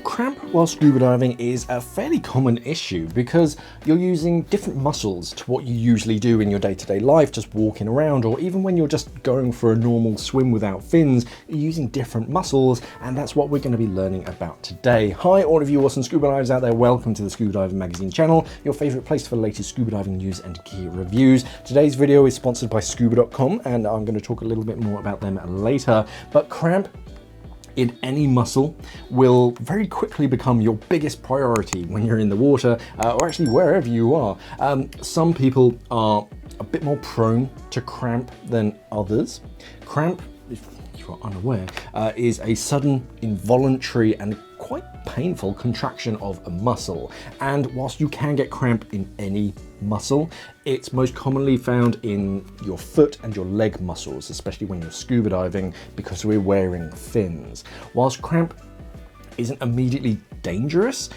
Cramp while scuba diving is a fairly common issue because you're using different muscles to what you usually do in your day-to-day life, just walking around, or even when you're just going for a normal swim without fins, you're using different muscles, and that's what we're going to be learning about today. Hi all of you awesome scuba divers out there, welcome to the Scuba Diving Magazine channel, your favourite place for the latest scuba diving news and gear reviews. Today's video is sponsored by scuba.com and I'm going to talk a little bit more about them later, but cramp in any muscle will very quickly become your biggest priority when you're in the water, or actually wherever you are. Some people are a bit more prone to cramp than others. Cramp, if you're unaware, is a sudden, involuntary and quite painful contraction of a muscle. And whilst you can get cramp in any muscle, it's most commonly found in your foot and your leg muscles, especially when you're scuba diving because we're wearing fins. Whilst cramp isn't immediately dangerous,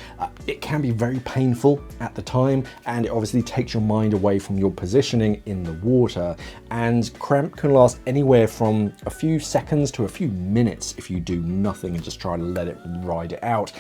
it can be very painful at the time, and it obviously takes your mind away from your positioning in the water. And cramp can last anywhere from a few seconds to a few minutes if you do nothing and just try to let it ride it out.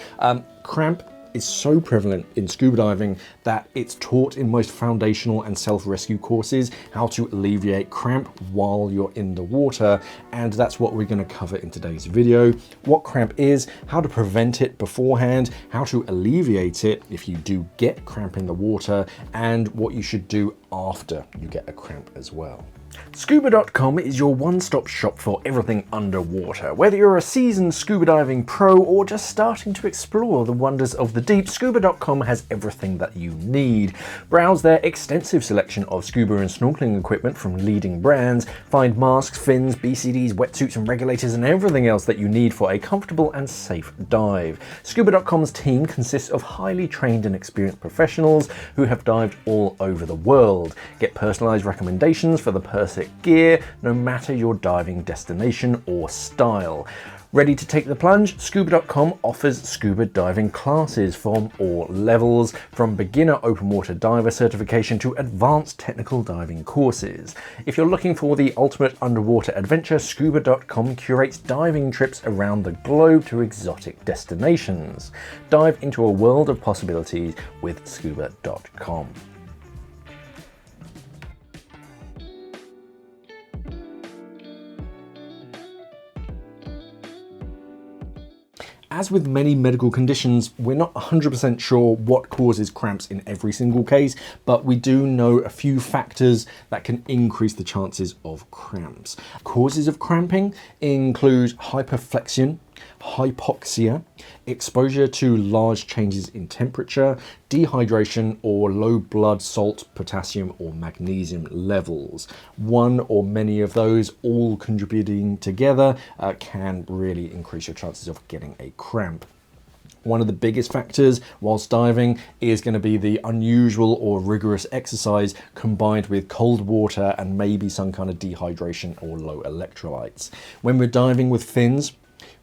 Cramp is so prevalent in scuba diving that it's taught in most foundational and self-rescue courses how to alleviate cramp while you're in the water, and that's what we're going to cover in today's video. What cramp is, how to prevent it beforehand, how to alleviate it if you do get cramp in the water, and what you should do after you get a cramp as well. Scuba.com is your one-stop shop for everything underwater. Whether you're a seasoned scuba diving pro or just starting to explore the wonders of the deep, Scuba.com has everything that you need. Browse their extensive selection of scuba and snorkeling equipment from leading brands. Find masks, fins, BCDs, wetsuits and regulators and everything else that you need for a comfortable and safe dive. Scuba.com's team consists of highly trained and experienced professionals who have dived all over the world. Get personalized recommendations for the perfect gear, no matter your diving destination or style. Ready to take the plunge? Scuba.com offers scuba diving classes from all levels, from beginner open water diver certification to advanced technical diving courses. If you're looking for the ultimate underwater adventure, Scuba.com curates diving trips around the globe to exotic destinations. Dive into a world of possibilities with Scuba.com. As with many medical conditions, we're not 100% sure what causes cramps in every single case, but we do know a few factors that can increase the chances of cramps. Causes of cramping include hyperflexion, hypoxia, exposure to large changes in temperature, dehydration, or low blood salt, potassium, or magnesium levels. One or many of those all contributing together can really increase your chances of getting a cramp. One of the biggest factors whilst diving is going to be the unusual or rigorous exercise combined with cold water and maybe some kind of dehydration or low electrolytes. When we're diving with fins,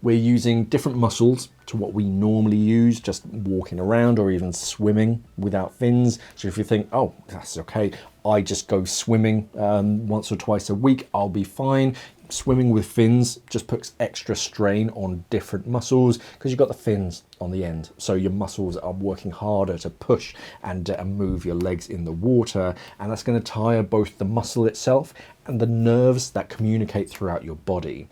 we're using different muscles to what we normally use just walking around or even swimming without fins. So if you think, oh, that's okay, I just go swimming once or twice a week, I'll be fine. Swimming with fins just puts extra strain on different muscles because you've got the fins on the end. So your muscles are working harder to push and move your legs in the water. And that's going to tire both the muscle itself and the nerves that communicate throughout your body.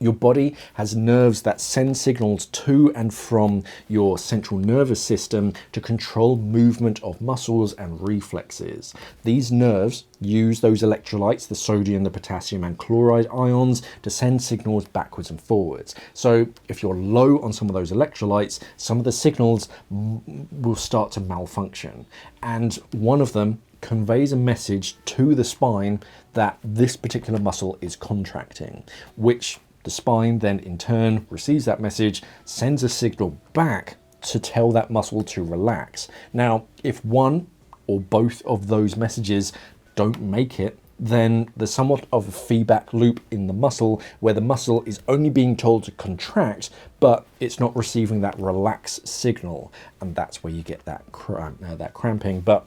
Your body has nerves that send signals to and from your central nervous system to control movement of muscles and reflexes. These nerves use those electrolytes, the sodium, the potassium and chloride ions, to send signals backwards and forwards. So if you're low on some of those electrolytes, some of the signals will start to malfunction. And one of them conveys a message to the spine that this particular muscle is contracting, which the spine then in turn receives that message, sends a signal back to tell that muscle to relax. Now, if one or both of those messages don't make it, then there's somewhat of a feedback loop in the muscle where the muscle is only being told to contract, but it's not receiving that relax signal. And that's where you get that cramping. But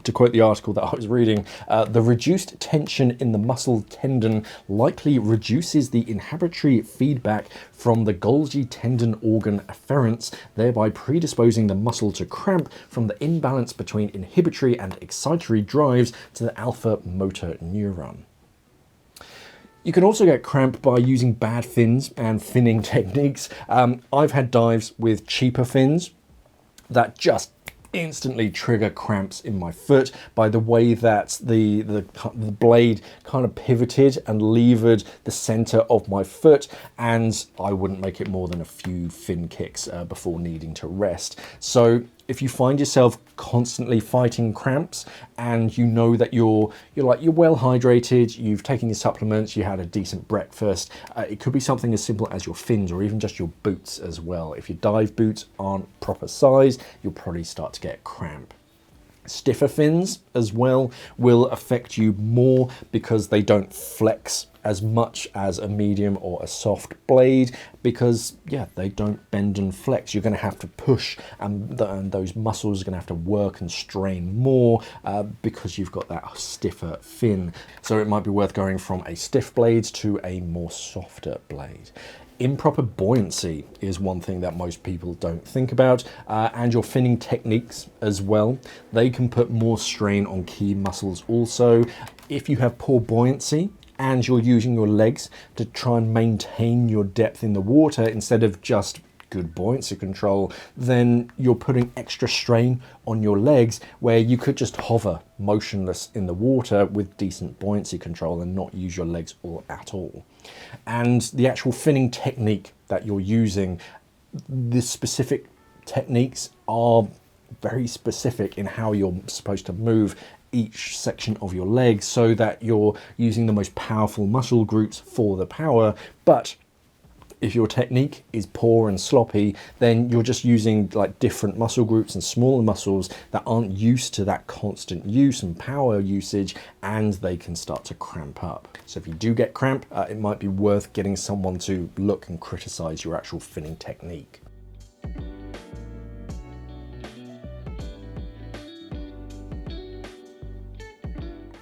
To quote the article that I was reading, the reduced tension in the muscle tendon likely reduces the inhibitory feedback from the Golgi tendon organ afferents, thereby predisposing the muscle to cramp from the imbalance between inhibitory and excitatory drives to the alpha motor neuron. You can also get cramp by using bad fins and finning techniques. I've had dives with cheaper fins that just instantly trigger cramps in my foot by the way that the blade kind of pivoted and levered the center of my foot, and I wouldn't make it more than a few fin kicks before needing to rest. So if you find yourself constantly fighting cramps and you know that you're well hydrated, you've taken your supplements, you had a decent breakfast, it could be something as simple as your fins or even just your boots as well. If your dive boots aren't proper size, you'll probably start to get cramp. Stiffer fins as well will affect you more because they don't flex as much as a medium or a soft blade, because yeah, they don't bend and flex. You're going to have to push, and those muscles are going to have to work and strain more because you've got that stiffer fin. So it might be worth going from a stiff blade to a more softer blade. Improper buoyancy is one thing that most people don't think about, and your finning techniques as well. They can put more strain on key muscles also. If you have poor buoyancy and you're using your legs to try and maintain your depth in the water instead of just good buoyancy control, then you're putting extra strain on your legs where you could just hover motionless in the water with decent buoyancy control and not use your legs at all. And the actual finning technique that you're using, the specific techniques are very specific in how you're supposed to move each section of your leg so that you're using the most powerful muscle groups for the power. But if your technique is poor and sloppy, then you're just using like different muscle groups and smaller muscles that aren't used to that constant use and power usage, and they can start to cramp up. So if you do get cramp, it might be worth getting someone to look and criticize your actual finning technique.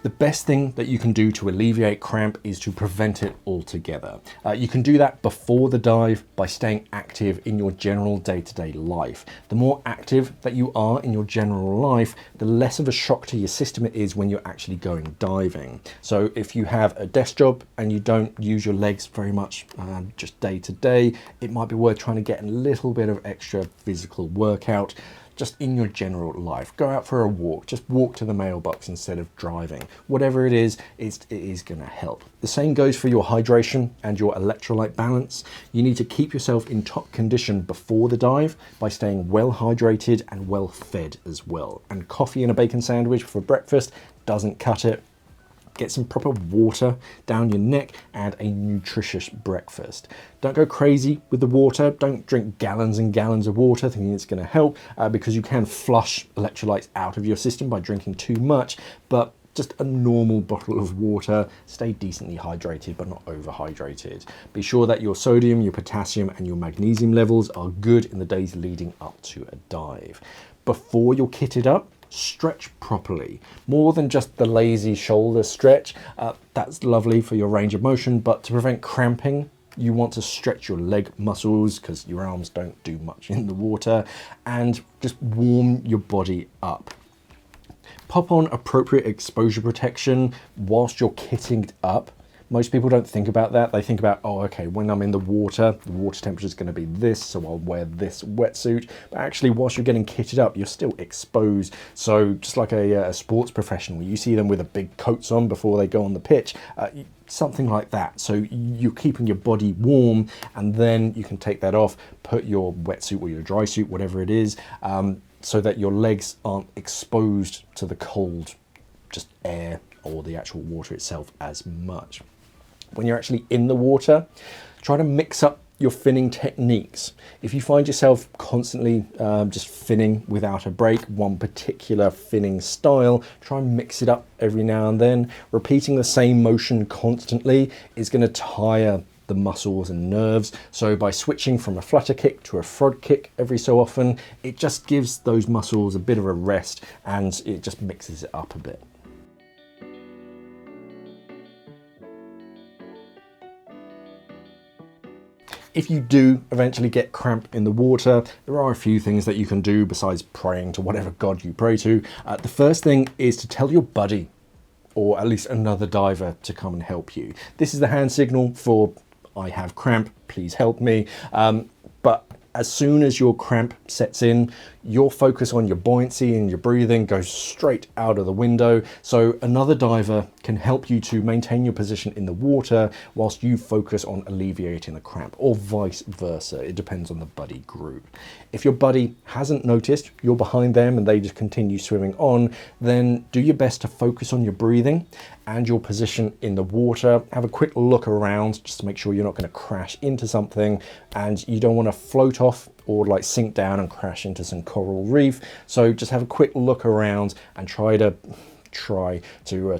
The best thing that you can do to alleviate cramp is to prevent it altogether. You can do that before the dive by staying active in your general day-to-day life. The more active that you are in your general life, the less of a shock to your system it is when you're actually going diving. So if you have a desk job and you don't use your legs very much just day to day, it might be worth trying to get a little bit of extra physical workout just in your general life. Go out for a walk, just walk to the mailbox instead of driving. Whatever it is gonna help. The same goes for your hydration and your electrolyte balance. You need to keep yourself in top condition before the dive by staying well hydrated and well fed as well. And coffee and a bacon sandwich for breakfast doesn't cut it. Get some proper water down your neck and a nutritious breakfast. Don't go crazy with the water. Don't drink gallons and gallons of water thinking it's going to help, because you can flush electrolytes out of your system by drinking too much. But just a normal bottle of water, stay decently hydrated but not overhydrated. Be sure that your sodium, your potassium and your magnesium levels are good in the days leading up to a dive. Before you're kitted up, stretch properly. More than just the lazy shoulder stretch. That's lovely for your range of motion, but to prevent cramping, you want to stretch your leg muscles because your arms don't do much in the water, and just warm your body up. Pop on appropriate exposure protection whilst you're kitting up. Most people don't think about that. They think about, oh, okay, when I'm in the water temperature is going to be this, so I'll wear this wetsuit. But actually, whilst you're getting kitted up, you're still exposed. So just like a sports professional, you see them with a big coats on before they go on the pitch, something like that. So you're keeping your body warm, and then you can take that off, put your wetsuit or your dry suit, whatever it is, so that your legs aren't exposed to the cold, just air or the actual water itself as much. When you're actually in the water, try to mix up your finning techniques. If you find yourself constantly just finning without a break, one particular finning style, try and mix it up every now and then. Repeating the same motion constantly is going to tire the muscles and nerves. So by switching from a flutter kick to a frog kick every so often, it just gives those muscles a bit of a rest and it just mixes it up a bit. If you do eventually get cramp in the water, there are a few things that you can do besides praying to whatever god you pray to. The first thing is to tell your buddy, or at least another diver, to come and help you. This is the hand signal for I have cramp, please help me. But as soon as your cramp sets in, your focus on your buoyancy and your breathing goes straight out of the window. So another diver can help you to maintain your position in the water whilst you focus on alleviating the cramp, or vice versa. It depends on the buddy group. If your buddy hasn't noticed you're behind them and they just continue swimming on, then do your best to focus on your breathing and your position in the water. Have a quick look around just to make sure you're not going to crash into something, and you don't want to float off or like sink down and crash into some coral reef. So just have a quick look around and try to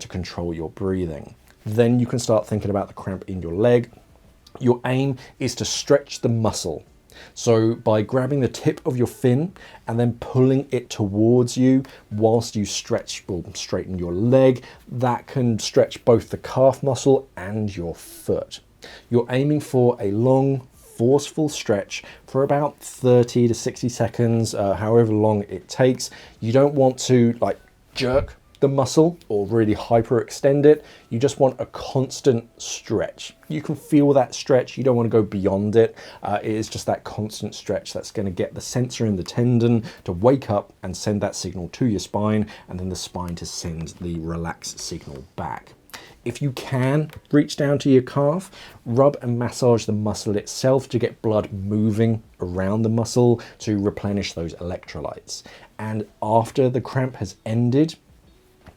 control your breathing. Then you can start thinking about the cramp in your leg. Your aim is to stretch the muscle. So by grabbing the tip of your fin and then pulling it towards you whilst you stretch or straighten your leg, that can stretch both the calf muscle and your foot. You're aiming for a long, forceful stretch for about 30 to 60 seconds, however long it takes. You don't want to like jerk the muscle or really hyperextend it. You just want a constant stretch. You can feel that stretch. You don't want to go beyond it. It is just that constant stretch that's going to get the sensor in the tendon to wake up and send that signal to your spine, and then the spine to send the relax signal back. If you can, reach down to your calf, rub and massage the muscle itself to get blood moving around the muscle to replenish those electrolytes. And after the cramp has ended,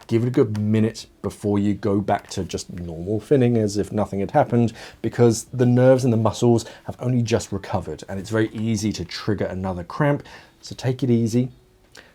give it a good minute before you go back to just normal finning as if nothing had happened, because the nerves and the muscles have only just recovered and it's very easy to trigger another cramp. So take it easy,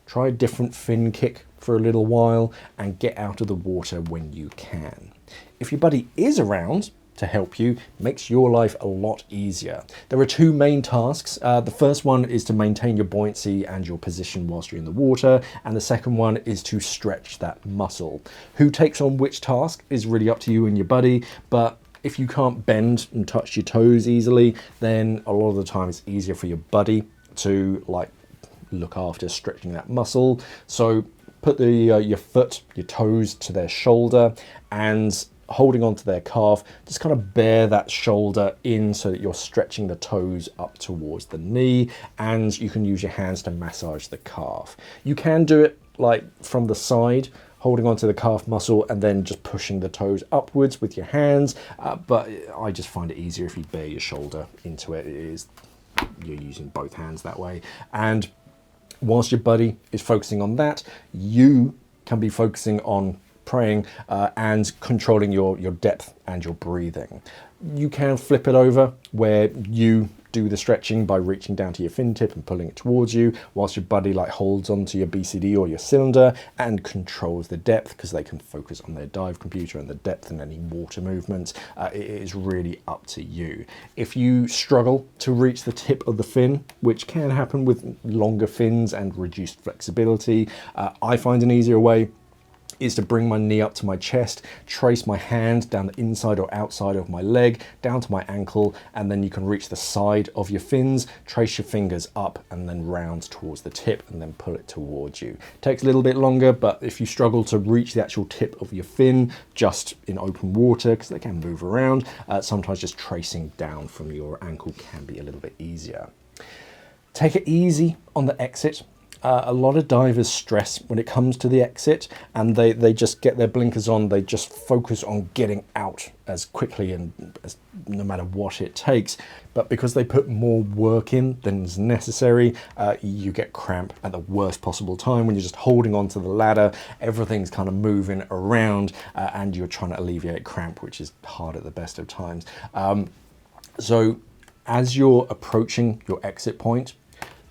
try a different fin kick for a little while and get out of the water when you can. If your buddy is around to help you, makes your life a lot easier. There are two main tasks. The first one is to maintain your buoyancy and your position whilst you're in the water, and the second one is to stretch that muscle. Who takes on which task is really up to you and your buddy, but if you can't bend and touch your toes easily, then a lot of the time it's easier for your buddy to like look after stretching that muscle. So put your foot, your toes to their shoulder, and holding onto their calf, just kind of bear that shoulder in so that you're stretching the toes up towards the knee, and you can use your hands to massage the calf. You can do it like from the side, holding onto the calf muscle and then just pushing the toes upwards with your hands, but I just find it easier if you bear your shoulder into it. You're using both hands that way. And whilst your buddy is focusing on that, you can be focusing on praying and controlling your depth and your breathing. You can flip it over where you do the stretching by reaching down to your fin tip and pulling it towards you, whilst your buddy like holds onto your BCD or your cylinder and controls the depth, because they can focus on their dive computer and the depth and any water movements. It is really up to you. If you struggle to reach the tip of the fin, which can happen with longer fins and reduced flexibility, I find an easier way is to bring my knee up to my chest, trace my hand down the inside or outside of my leg, down to my ankle, and then you can reach the side of your fins, trace your fingers up and then round towards the tip and then pull it towards you. It takes a little bit longer, but if you struggle to reach the actual tip of your fin just in open water, because they can move around, sometimes just tracing down from your ankle can be a little bit easier. Take it easy on the exit. A lot of divers stress when it comes to the exit, and they just get their blinkers on. They just focus on getting out as quickly and no matter what it takes. But because they put more work in than is necessary, you get cramp at the worst possible time when you're just holding onto the ladder. Everything's kind of moving around and you're trying to alleviate cramp, which is hard at the best of times. So as you're approaching your exit point,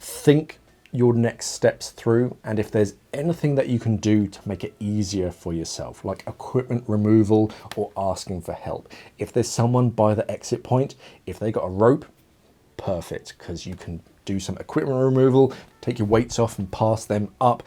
think your next steps through, and if there's anything that you can do to make it easier for yourself, like equipment removal or asking for help. If there's someone by the exit point, if they got a rope, perfect, because you can do some equipment removal, take your weights off and pass them up.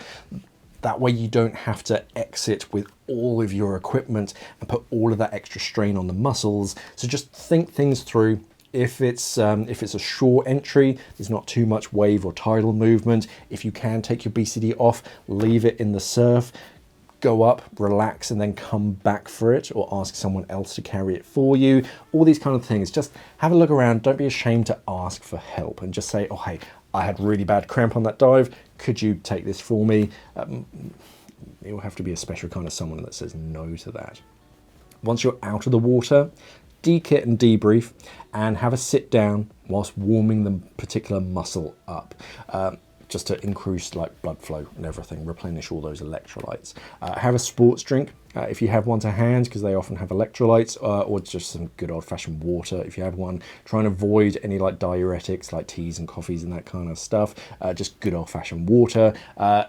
That way you don't have to exit with all of your equipment and put all of that extra strain on the muscles. So just think things through. If it's a short entry, there's not too much wave or tidal movement. If you can take your BCD off, leave it in the surf, go up, relax, and then come back for it, or ask someone else to carry it for you. All these kind of things. Just have a look around. Don't be ashamed to ask for help, and just say, oh, hey, I had really bad cramp on that dive. Could you take this for me? It will have to be a special kind of someone that says no to that. Once you're out of the water, de-kit and debrief, and have a sit down whilst warming the particular muscle up, just to increase like blood flow and everything, replenish all those electrolytes. Have a sports drink if you have one to hand, because they often have electrolytes, or just some good old-fashioned water if you have one. Try and avoid any like diuretics like teas and coffees and that kind of stuff. Just good old-fashioned water.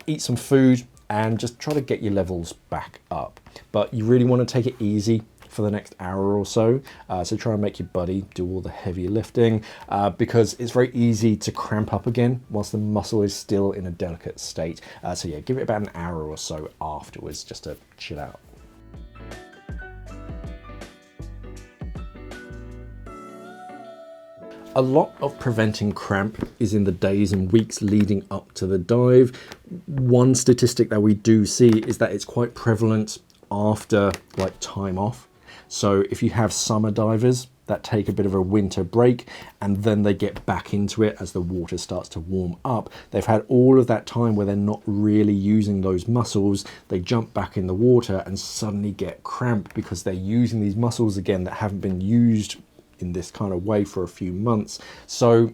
Eat some food and just try to get your levels back up. But you really want to take it easy for the next hour or so. So try and make your body do all the heavy lifting, because it's very easy to cramp up again whilst the muscle is still in a delicate state. So yeah, give it about an hour or so afterwards just to chill out. A lot of preventing cramp is in the days and weeks leading up to the dive. One statistic that we do see is that it's quite prevalent after like time off. So if you have summer divers that take a bit of a winter break and then they get back into it as the water starts to warm up, they've had all of that time where they're not really using those muscles. They jump back in the water and suddenly get cramp because they're using these muscles again that haven't been used in this kind of way for a few months. So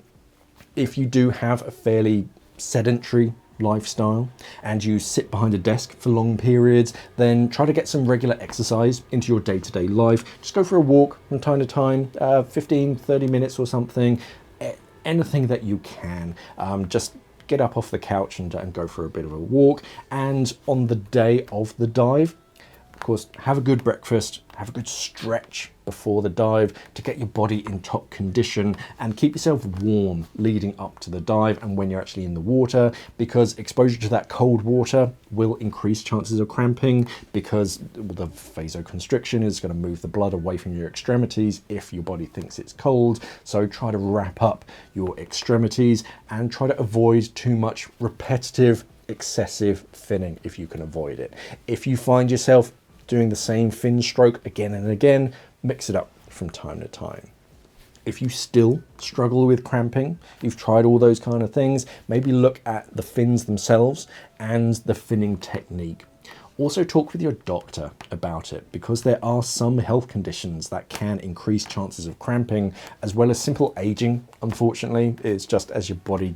if you do have a fairly sedentary lifestyle and you sit behind a desk for long periods, then try to get some regular exercise into your day-to-day life. Just go for a walk from time to time, 15-30 minutes or something, anything that you can. Just get up off the couch and go for a bit of a walk. And on the day of the dive, of course, have a good breakfast, have a good stretch before the dive to get your body in top condition, and keep yourself warm leading up to the dive and when you're actually in the water, because exposure to that cold water will increase chances of cramping, because the vasoconstriction is going to move the blood away from your extremities if your body thinks it's cold. So try to wrap up your extremities and try to avoid too much repetitive, excessive finning if you can avoid it. If you find yourself doing the same fin stroke again and again, mix it up from time to time. If you still struggle with cramping, you've tried all those kind of things, maybe look at the fins themselves and the finning technique. Also talk with your doctor about it, because there are some health conditions that can increase chances of cramping, as well as simple aging. Unfortunately, it's just as your body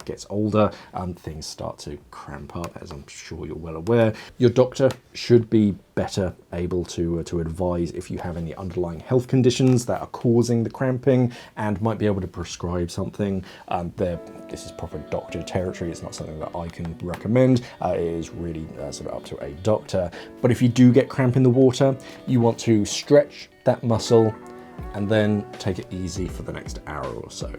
gets older, things start to cramp up, as I'm sure you're well aware. Your doctor should be better able to advise if you have any underlying health conditions that are causing the cramping, and might be able to prescribe something. This is proper doctor territory. It's not something that I can recommend. It is really sort of up to a doctor. But if you do get cramp in the water, you want to stretch that muscle and then take it easy for the next hour or so.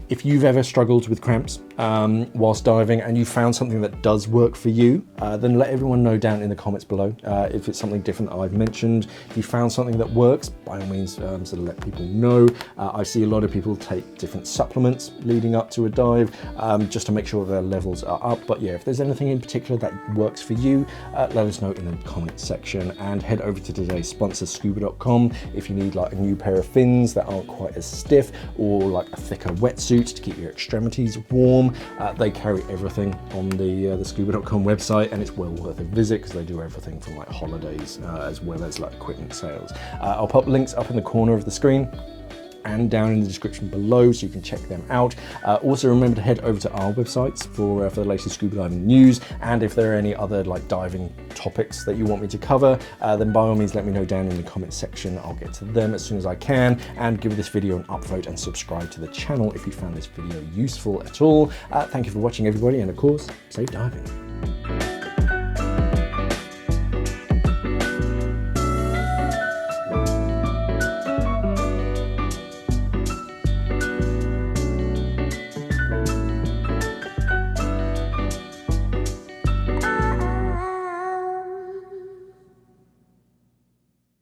If you've ever struggled with cramps whilst diving and you found something that does work for you, then let everyone know down in the comments below. If it's something different that I've mentioned, if you found something that works, by all means sort of let people know. I see a lot of people take different supplements leading up to a dive just to make sure their levels are up. But yeah, if there's anything in particular that works for you, let us know in the comments section, and head over to today's sponsor, SCUBA.com, if you need like a new pair of fins that aren't quite as stiff, or like a thicker wetsuit to keep your extremities warm. They carry everything on the SCUBA.com website, and it's well worth a visit because they do everything from like holidays as well as like equipment sales. I'll pop links up in the corner of the screen, and down in the description below, so you can check them out. Also remember to head over to our websites for the latest scuba diving news, and if there are any other like diving topics that you want me to cover, then by all means let me know down in the comment section. I'll get to them as soon as I can, and give this video an upvote and subscribe to the channel if you found this video useful at all. Thank you for watching, everybody, and of course, safe diving.